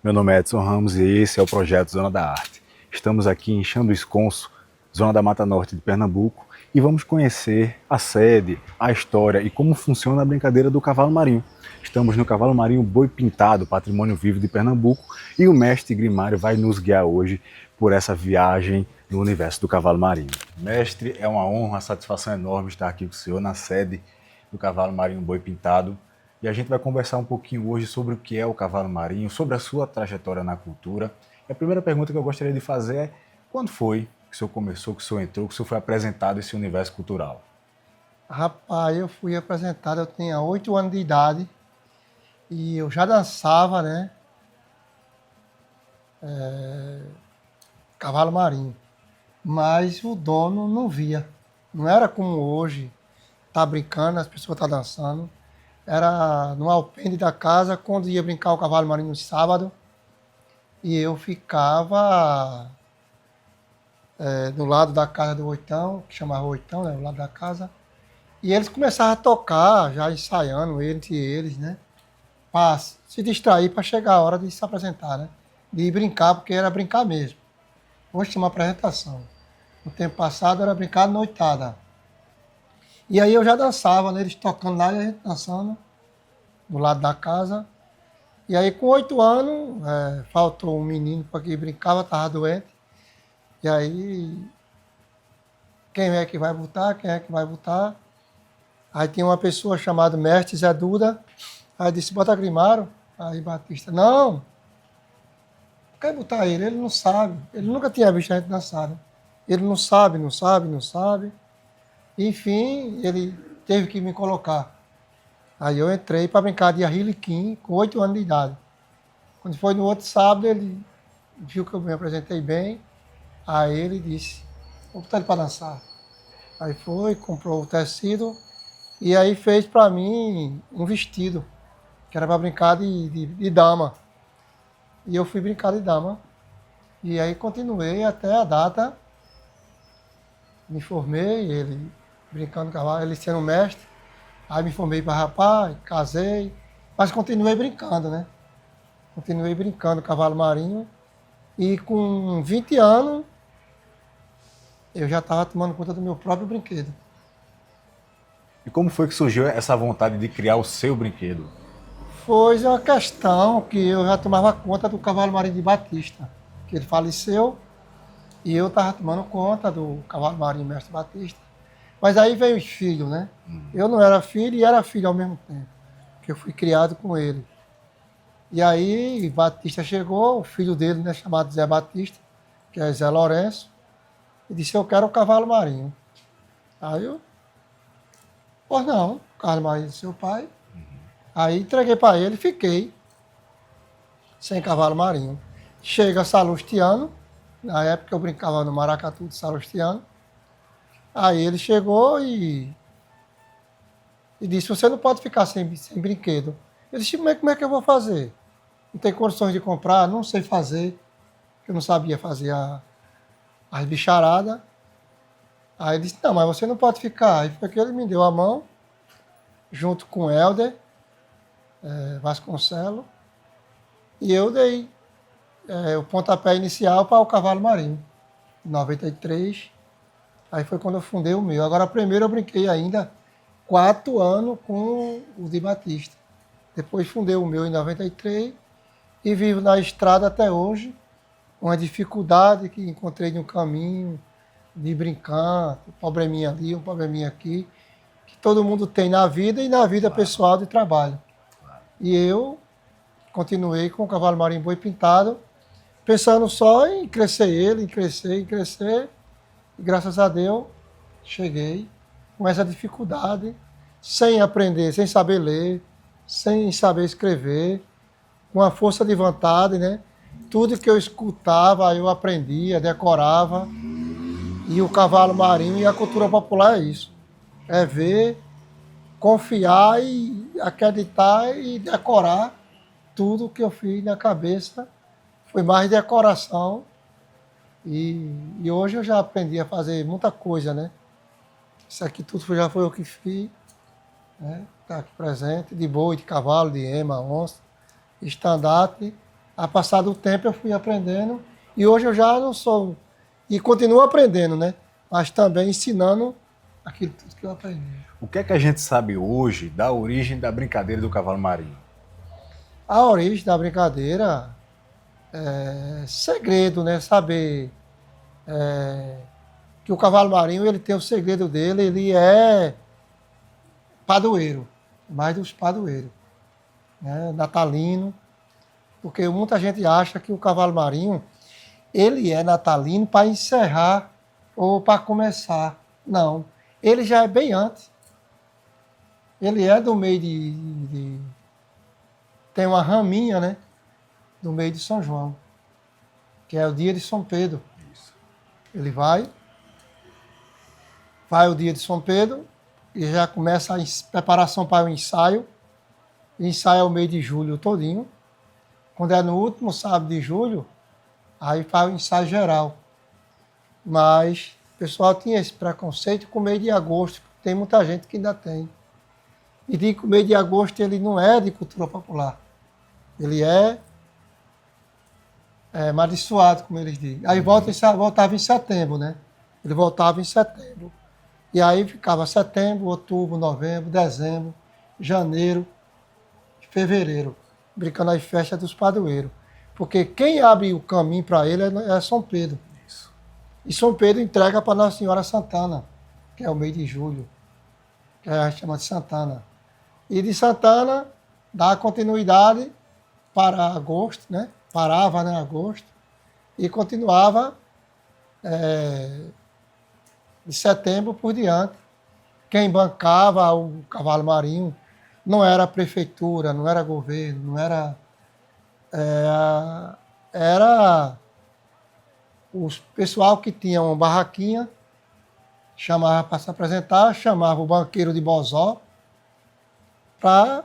Meu nome é Edson Ramos e esse é o projeto Zona da Arte. Estamos aqui em Xando Esconso, zona da Mata Norte de Pernambuco, e vamos conhecer a sede, a história e como funciona a brincadeira do cavalo marinho. Estamos no Cavalo Marinho Boi Pintado, patrimônio vivo de Pernambuco, e o mestre Grimário vai nos guiar hoje por essa viagem no universo do cavalo marinho. Mestre, é uma honra, uma satisfação enorme estar aqui com o senhor na sede do Cavalo Marinho Boi Pintado. E a gente vai conversar um pouquinho hoje sobre o que é o cavalo marinho, sobre a sua trajetória na cultura. E a primeira pergunta que eu gostaria de fazer é: quando foi que o senhor começou, que o senhor entrou, que o senhor foi apresentado esse universo cultural? Rapaz, eu fui apresentado, eu tinha 8 anos de idade e eu já dançava, né? Cavalo marinho. Mas o dono não via. Não era como hoje, tá brincando, as pessoas tá dançando. Era no alpendre da casa, quando ia brincar o cavalo marinho no sábado, e eu ficava do lado da casa do Oitão, que chamava Oitão, né? Do lado da casa. E eles começavam a tocar, já ensaiando entre eles, né? Para se distrair para chegar a hora de se apresentar, né? De ir brincar, porque era brincar mesmo. Hoje tem uma apresentação. No tempo passado era brincar noitada. E aí eu já dançava, né? Eles tocando lá e a gente dançando do lado da casa. E aí com 8 anos, faltou um menino para que brincava, estava doente. E aí, quem é que vai botar? Quem é que vai botar? Aí tinha uma pessoa chamada Mestre Zé Duda. Aí disse, bota Grimário. Aí Batista, não, quer botar ele não sabe. Ele nunca tinha visto a gente dançar, né? Ele não sabe, não sabe, não sabe. Enfim, ele teve que me colocar. Aí eu entrei para brincar de Arriliquim com 8 anos de idade. Quando foi no outro sábado, ele viu que eu me apresentei bem. Aí ele disse, vou botar ele para dançar. Aí foi, comprou o tecido e aí fez para mim um vestido, que era para brincar de dama. E eu fui brincar de dama. E aí continuei até a data, me formei, ele brincando com cavalo, ele sendo mestre. Aí me formei para rapaz, casei, mas continuei brincando, né? Continuei brincando cavalo marinho. E com 20 anos, eu já estava tomando conta do meu próprio brinquedo. E como foi que surgiu essa vontade de criar o seu brinquedo? Foi uma questão que eu já tomava conta do cavalo marinho de Batista, que ele faleceu, e eu estava tomando conta do cavalo marinho mestre Batista. Mas aí veio os filhos, né? Eu não era filho e era filho ao mesmo tempo, porque eu fui criado com ele. E aí Batista chegou, o filho dele, né, chamado Zé Batista, que é Zé Lourenço, e disse, eu quero o cavalo marinho. Aí eu, pois não, o cavalo marinho do seu pai. Aí entreguei para ele e fiquei sem cavalo marinho. Chega Salustiano, na época eu brincava no Maracatu de Salustiano. Aí ele chegou e disse, você não pode ficar sem brinquedo. Eu disse, como é que eu vou fazer? Não tem condições de comprar, não sei fazer, eu não sabia fazer as bicharadas. Aí ele disse, não, mas você não pode ficar. Aí foi que ele me deu a mão, junto com o Helder Vasconcelos, e eu dei o pontapé inicial para o cavalo marinho, em 93. Aí foi quando eu fundei o meu. Agora, primeiro eu brinquei ainda 4 anos com o de Batista. Depois fundei o meu em 93 e vivo na estrada até hoje. Uma dificuldade que encontrei no caminho, de brincar, um probleminha ali, um probleminha aqui, que todo mundo tem na vida e na vida pessoal de trabalho. E eu continuei com o cavalo marinho boi pintado, pensando só em crescer ele, em crescer, em crescer. E graças a Deus, cheguei com essa dificuldade, sem aprender, sem saber ler, sem saber escrever, com a força de vontade, né? Tudo que eu escutava, eu aprendia, decorava. E o cavalo marinho e a cultura popular é isso. É ver, confiar e acreditar e decorar tudo que eu fiz na cabeça. Foi mais decoração. E hoje eu já aprendi a fazer muita coisa, né? Isso aqui tudo já foi eu que fiz, né? Está aqui presente, de boi, de cavalo, de ema, onça, estandarte, A passar do tempo eu fui aprendendo e hoje eu já não sou, e continuo aprendendo, né? Mas também ensinando aquilo tudo que eu aprendi. O que é que a gente sabe hoje da origem da brincadeira do cavalo marinho? A origem da brincadeira é segredo, né? Saber que o cavalo marinho ele tem o segredo dele, ele é padroeiro, mais dos padroeiros, né? Natalino, porque muita gente acha que o cavalo marinho ele é natalino para encerrar ou para começar. Não, ele já é bem antes. Ele é do meio tem uma raminha, né? Do meio de São João, que é o dia de São Pedro. Isso. Ele vai o dia de São Pedro e já começa a preparação para o ensaio. O ensaio é o mês de julho todinho. Quando é no último sábado de julho, aí faz o ensaio geral. Mas o pessoal tinha esse preconceito com o mês de agosto. Tem muita gente que ainda tem. E digo que o mês de agosto ele não é de cultura popular. Ele é maldiçoado, como eles dizem. Aí voltava em setembro, né? Ele voltava em setembro. E aí ficava setembro, outubro, novembro, dezembro, janeiro, fevereiro, brincando as festas dos padroeiros. Porque quem abre o caminho para ele é São Pedro. Isso. E São Pedro entrega para Nossa Senhora Santana, que é o mês de julho, que a gente chama de Santana. E de Santana dá continuidade para agosto, né? Parava em agosto e continuava de setembro por diante. Quem bancava o cavalo marinho não era a prefeitura, não era governo, não era... era o pessoal que tinha uma barraquinha, chamava para se apresentar, chamava o banqueiro de Bozó para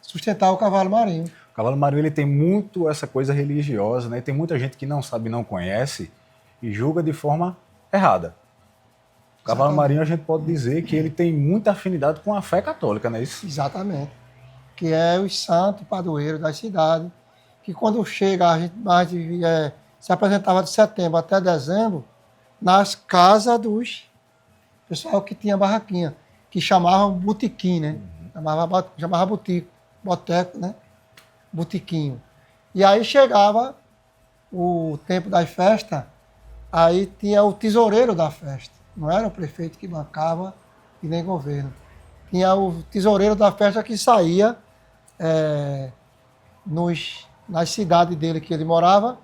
sustentar o cavalo marinho. O cavalo marinho ele tem muito essa coisa religiosa, né? Tem muita gente que não sabe, não conhece e julga de forma errada. O cavalo marinho a gente pode dizer que ele tem muita afinidade com a fé católica, não é isso? Exatamente. Que é os santos padroeiros das cidades, que quando chega, a gente se apresentava de setembro até dezembro nas casas dos pessoal que tinha barraquinha, que chamavam botequim, né? Chamava boteco, né? Botequinho. E aí chegava o tempo das festas, aí tinha o tesoureiro da festa. Não era o prefeito que bancava e nem governo. Tinha o tesoureiro da festa que saía nas cidades dele que ele morava,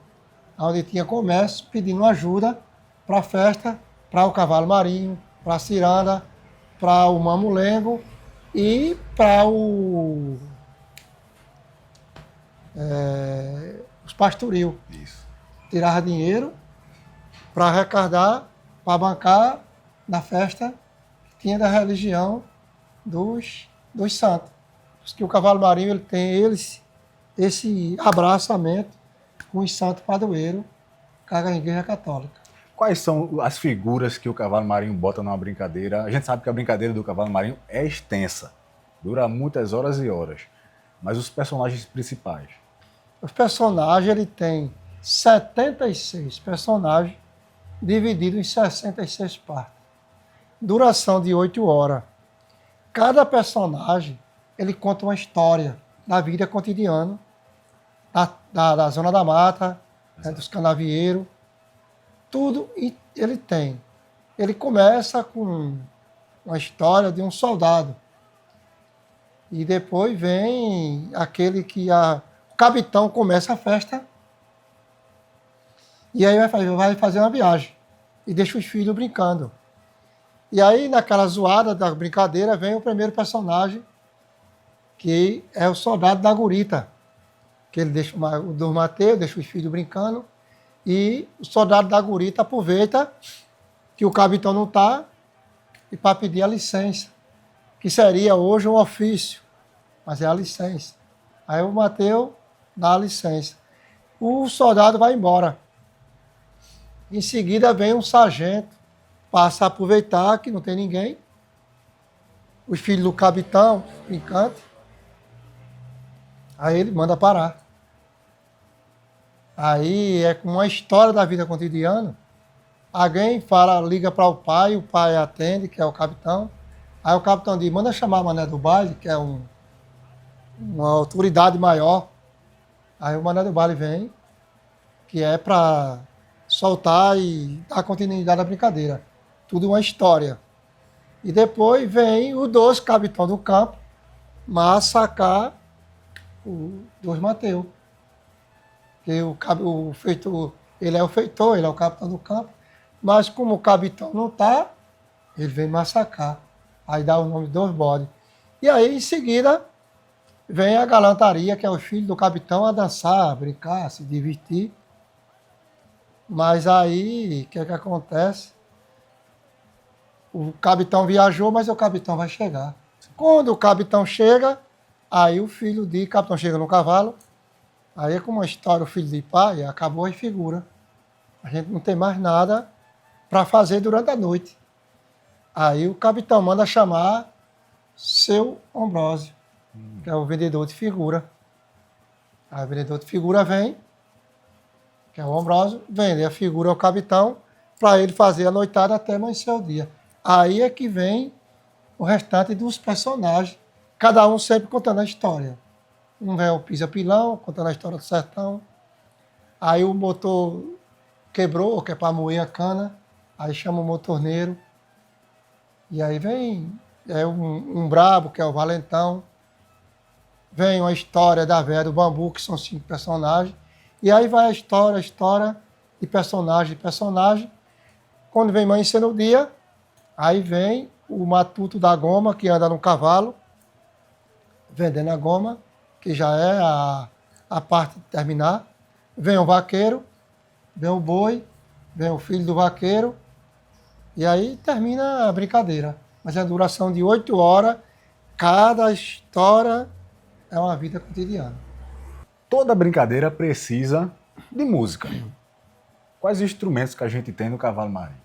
onde tinha comércio, pedindo ajuda para a festa, para o cavalo marinho, para a ciranda, para o mamulengo e para os pastoril. Isso. Tirava dinheiro para arrecadar, para bancar na festa que tinha da religião dos santos. Que o cavalo marinho ele tem esse abraçamento com os santos padroeiros da Igreja Católica. Quais são as figuras que o cavalo marinho bota numa brincadeira? A gente sabe que a brincadeira do cavalo marinho é extensa, dura muitas horas e horas, mas os personagens principais? Os personagens, ele tem 76 personagens divididos em 66 partes. Duração de 8 horas. Cada personagem, ele conta uma história da vida cotidiana, da Zona da Mata, né, dos canavieiros, tudo ele tem. Ele começa com uma história de um soldado. E depois vem aquele que o capitão começa a festa e aí vai fazer uma viagem e deixa os filhos brincando. E aí, naquela zoada da brincadeira, vem o primeiro personagem, que é o soldado da gurita, que ele deixa o do Mateus, deixa os filhos brincando, e o soldado da gurita aproveita que o capitão não está e para pedir a licença, que seria hoje um ofício, mas é a licença. Aí o Mateus dá a licença. O soldado vai embora. Em seguida vem um sargento, passa a aproveitar que não tem ninguém, os filhos do capitão, brincando, aí ele manda parar. Aí é como uma história da vida cotidiana. Alguém fala, liga para o pai atende, que é o capitão. Aí o capitão diz, manda chamar a Mané do Baile, que é uma autoridade maior. Aí o Mané do Baile vem, que é para soltar e dar continuidade à brincadeira. Tudo uma história. E depois vem os dois capitães do campo massacrar o dois Mateus. Que o feitor, ele é o feitor, ele é o capitão do campo. Mas como o capitão não está, ele vem massacrar. Aí dá o nome de dois bodes. E aí, em seguida, vem a galantaria, que é o filho do capitão, a dançar, a brincar, a se divertir. Mas aí, o que é que acontece? O capitão viajou, mas o capitão vai chegar. Quando o capitão chega, aí o filho de capitão chega no cavalo. Aí é como uma história, o filho de pai, acabou a figura. A gente não tem mais nada para fazer durante a noite. Aí o capitão manda chamar seu Ambrósio, que é o vendedor de figura. Aí o vendedor de figura vem, que é o Ambrósio, vende a figura ao capitão para ele fazer a noitada até amanhecer o dia. Aí é que vem o restante dos personagens, cada um sempre contando a história. Um vem o Pisa Pilão, contando a história do sertão. Aí o motor quebrou, que é para moer a cana. Aí chama o motorneiro. E aí vem um brabo, que é o valentão. Vem uma história da véia do bambu, que são 5 personagens. E aí vai a história de personagem. Quando vem amanhecer no dia, aí vem o matuto da goma, que anda no cavalo, vendendo a goma, que já é a parte de terminar. Vem o vaqueiro, vem o boi, vem o filho do vaqueiro, e aí termina a brincadeira. Mas é a duração de 8 horas, cada história é uma vida cotidiana. Toda brincadeira precisa de música. Quais instrumentos que a gente tem no cavalo marinho?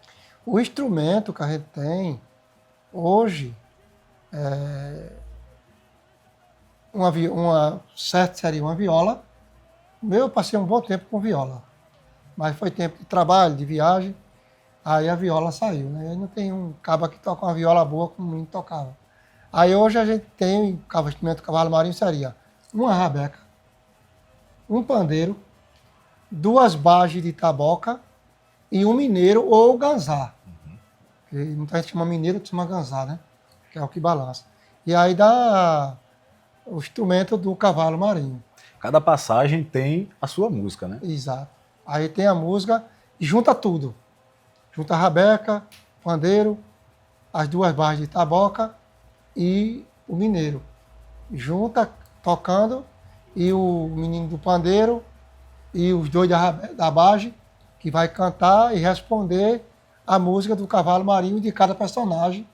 O instrumento que a gente tem hoje certo seria uma viola. Eu passei um bom tempo com viola, mas foi tempo de trabalho, de viagem, aí a viola saiu, né? Aí não tem um cabo que toca uma viola boa como o menino tocava. Aí hoje a gente tem o instrumento do cavalo marinho seria uma rabeca, um pandeiro, 2 bages de taboca e um mineiro ou ganzá. Que muita gente chama mineiro, outros chama ganzá, né? Que é o que balança. E aí dá o instrumento do cavalo marinho. Cada passagem tem a sua música, né? Exato. Aí tem a música e junta tudo. Junta a rabeca, pandeiro, as 2 barras de taboca e o mineiro. Junta, tocando, e o menino do pandeiro e os 2 da bage, que vai cantar e responder a música do cavalo marinho de cada personagem,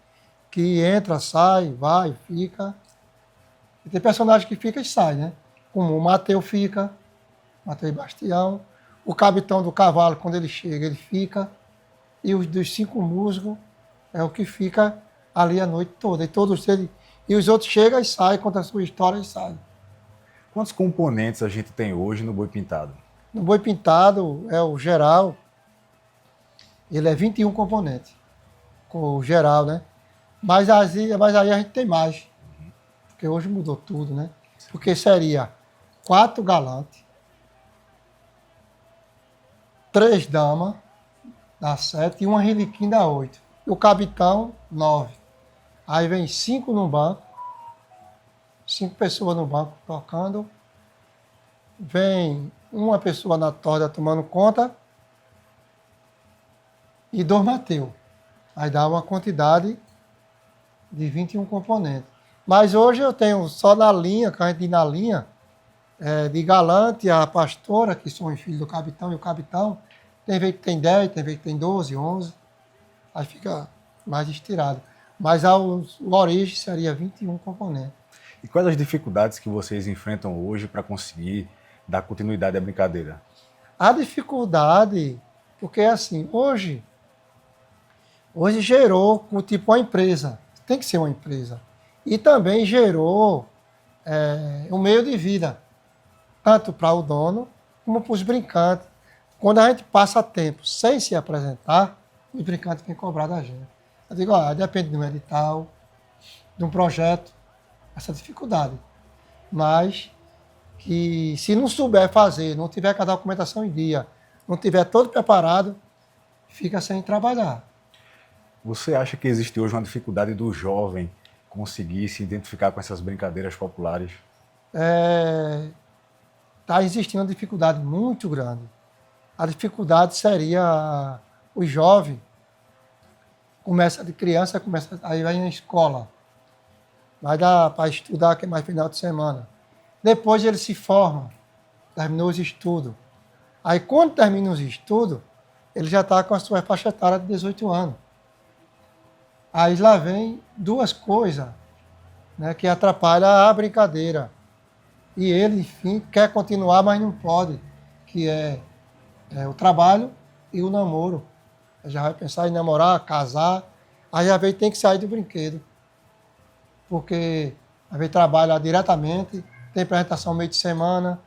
que entra, sai, vai, fica. E tem personagem que fica e sai, né? Como o Mateus fica, Mateus Bastião. O capitão do cavalo, quando ele chega, ele fica. E os dos 5 músicos é o que fica ali a noite toda. E os outros chegam e saem, contam a sua história e saem. Quantos componentes a gente tem hoje no Boi Pintado? No Boi Pintado é o geral, ele é 21 componentes, com o geral, né? Mas aí a gente tem mais, porque hoje mudou tudo, né? Porque seria 4 galantes, 3 damas, dá 7, e uma reliquinha dá 8. E o capitão, 9. Aí vem 5 no banco, 5 pessoas no banco tocando, vem uma pessoa na torda tomando conta e 2 Mateus. Aí dá uma quantidade de 21 componentes. Mas hoje eu tenho só na linha, que a gente diz na linha, de galante, a pastora, que são os filhos do capitão e o capitão, tem vez que tem 10, tem vez que tem 12, 11, aí fica mais estirado. Mas a origem seria 21 componentes. E quais as dificuldades que vocês enfrentam hoje para conseguir dar continuidade à brincadeira? A dificuldade, porque assim, hoje gerou tipo uma empresa, tem que ser uma empresa. E também gerou um meio de vida, tanto para o dono como para os brincantes. Quando a gente passa tempo sem se apresentar, os brincantes vêm cobrar da gente. Eu digo, depende de um edital, de um projeto, essa dificuldade. Mas que se não souber fazer, não tiver com a documentação em dia, não tiver todo preparado, fica sem trabalhar. Você acha que existe hoje uma dificuldade do jovem conseguir se identificar com essas brincadeiras populares? Está existindo uma dificuldade muito grande. A dificuldade seria o jovem, começa de criança, aí vai na escola, vai dar para estudar, que é mais final de semana. Depois ele se forma, terminou os estudos. Aí quando termina os estudos, ele já está com a sua faixa etária de 18 anos. Aí lá vem duas coisas, né, que atrapalham a brincadeira. E ele, enfim, quer continuar, mas não pode, que é o trabalho e o namoro. Ele já vai pensar em namorar, casar, aí já tem que sair do brinquedo. Porque às vezes trabalha diretamente, tem apresentação meio de semana,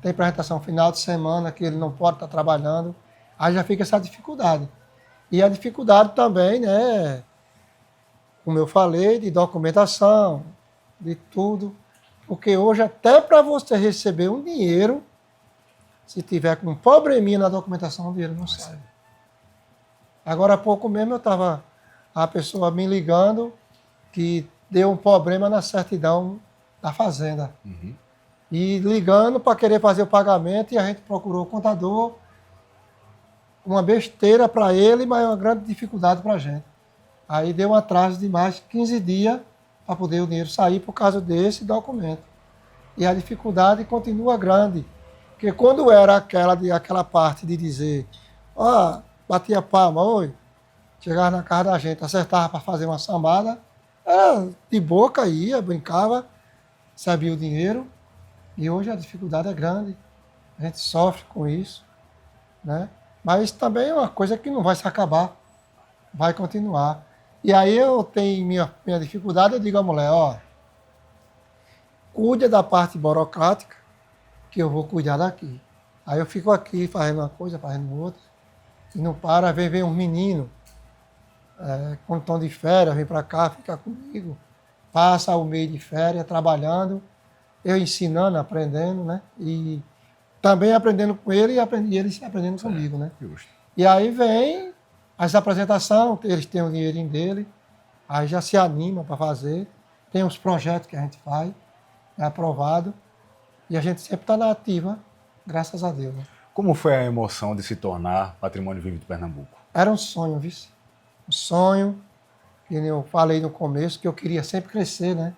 tem apresentação final de semana, que ele não pode estar trabalhando, aí já fica essa dificuldade. E a dificuldade também, né, como eu falei, de documentação, de tudo, porque hoje até para você receber um dinheiro, se tiver com um probleminha na documentação, o dinheiro não sai. Agora há pouco mesmo eu estava, a pessoa me ligando que deu um problema na certidão da fazenda. Uhum. E ligando para querer fazer o pagamento, e a gente procurou o contador, uma besteira para ele, mas uma grande dificuldade para a gente. Aí deu um atraso de mais de 15 dias para poder o dinheiro sair por causa desse documento. E a dificuldade continua grande. Porque quando era aquela parte de dizer, batia palma, oi, chegava na casa da gente, acertava para fazer uma sambada, de boca ia, brincava, sabia o dinheiro. E hoje a dificuldade é grande, a gente sofre com isso, né? Mas também é uma coisa que não vai se acabar, vai continuar. E aí eu tenho minha dificuldade, eu digo à mulher, cuide da parte burocrática, que eu vou cuidar daqui. Aí eu fico aqui fazendo uma coisa, fazendo outra, e não para, vem um menino, quando estão de férias, vem para cá, fica comigo, passa o mês de férias trabalhando, eu ensinando, aprendendo, né? E também aprendendo com ele e ele aprendendo comigo, né? Justo. E aí vem as apresentações, eles têm o dinheirinho dele, aí já se anima para fazer, tem os projetos que a gente faz, é aprovado, e a gente sempre está na ativa, graças a Deus. Né? Como foi a emoção de se tornar Patrimônio Vivo de Pernambuco? Era um sonho, viu? Um sonho, que eu falei no começo, que eu queria sempre crescer, né?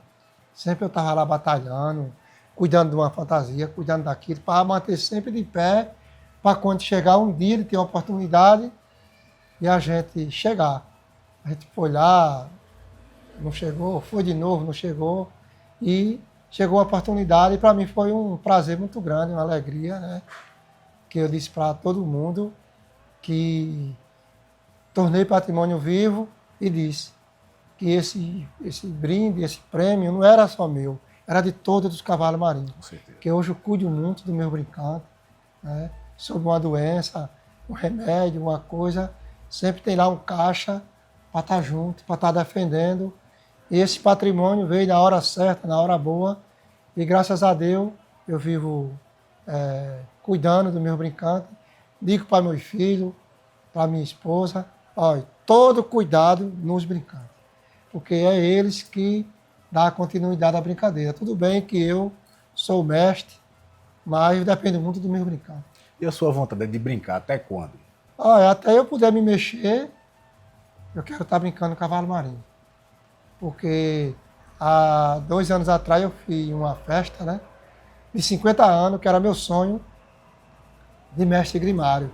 Sempre eu estava lá batalhando, cuidando de uma fantasia, cuidando daquilo, para manter sempre de pé, para quando chegar um dia ele ter uma oportunidade e a gente chegar. A gente foi lá, não chegou, foi de novo, não chegou, e chegou a oportunidade, e para mim foi um prazer muito grande, uma alegria, né? Que eu disse para todo mundo que tornei patrimônio vivo e disse que esse brinde, esse prêmio não era só meu, era de todos os cavalos marinhos. Com certeza. Que hoje eu cuido muito do meu brincante, né? Sobre uma doença, um remédio, uma coisa, sempre tem lá um caixa para estar junto, para estar defendendo. E esse patrimônio veio na hora certa, na hora boa, e graças a Deus eu vivo cuidando do meu brincante. Digo para meus filhos, para minha esposa, olha, todo cuidado nos brincantes, porque é eles que dão a continuidade à brincadeira. Tudo bem que eu sou mestre, mas depende muito do meu brincante. E a sua vontade de brincar até quando? Olha, até eu puder me mexer, eu quero estar brincando cavalo marinho. Porque há 2 anos atrás eu fiz uma festa, né, de 50 anos, que era meu sonho de mestre grimário.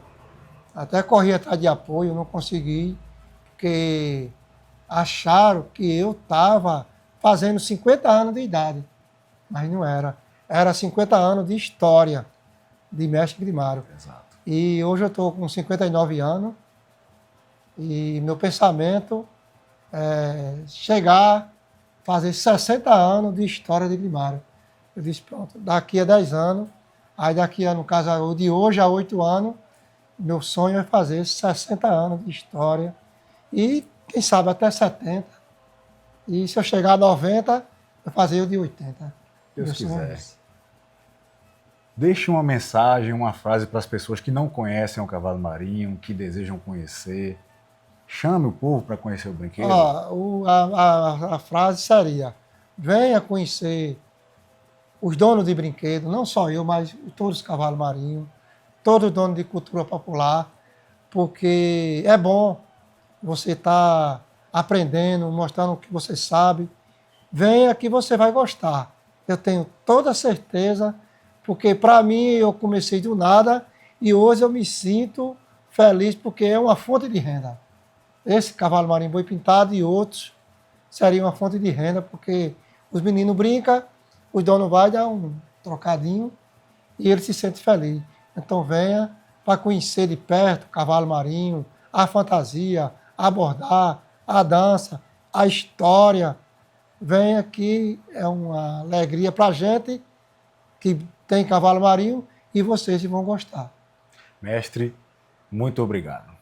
Até corri atrás de apoio, não consegui, porque acharam que eu estava fazendo 50 anos de idade, mas não era. Era 50 anos de história de mestre grimário. Exato. E hoje eu estou com 59 anos e meu pensamento é chegar a fazer 60 anos de história de grimário. Eu disse, pronto, daqui a 10 anos Aí daqui, no caso, de hoje a 8 anos, meu sonho é fazer 60 anos de história e, quem sabe, até 70. E se eu chegar a 90, eu fazer o de 80. Deus Meu sonho é quiser. esse. Deixe uma mensagem, uma frase para as pessoas que não conhecem o cavalo marinho, que desejam conhecer. Chame o povo para conhecer o brinquedo. A frase seria: venha conhecer os donos de brinquedo, não só eu, mas todos os cavalos marinhos, todos os donos de cultura popular, porque é bom você estar aprendendo, mostrando o que você sabe. Venha que você vai gostar. Eu tenho toda certeza, porque para mim eu comecei do nada e hoje eu me sinto feliz porque é uma fonte de renda. Esse cavalo marinho boi pintado e outros seriam uma fonte de renda, porque os meninos brincam, os donos vai dar um trocadinho e ele se sente feliz. Então venha para conhecer de perto o cavalo marinho, a fantasia, abordar, a dança, a história. Venha que é uma alegria para a gente que tem cavalo marinho e vocês vão gostar. Mestre, muito obrigado.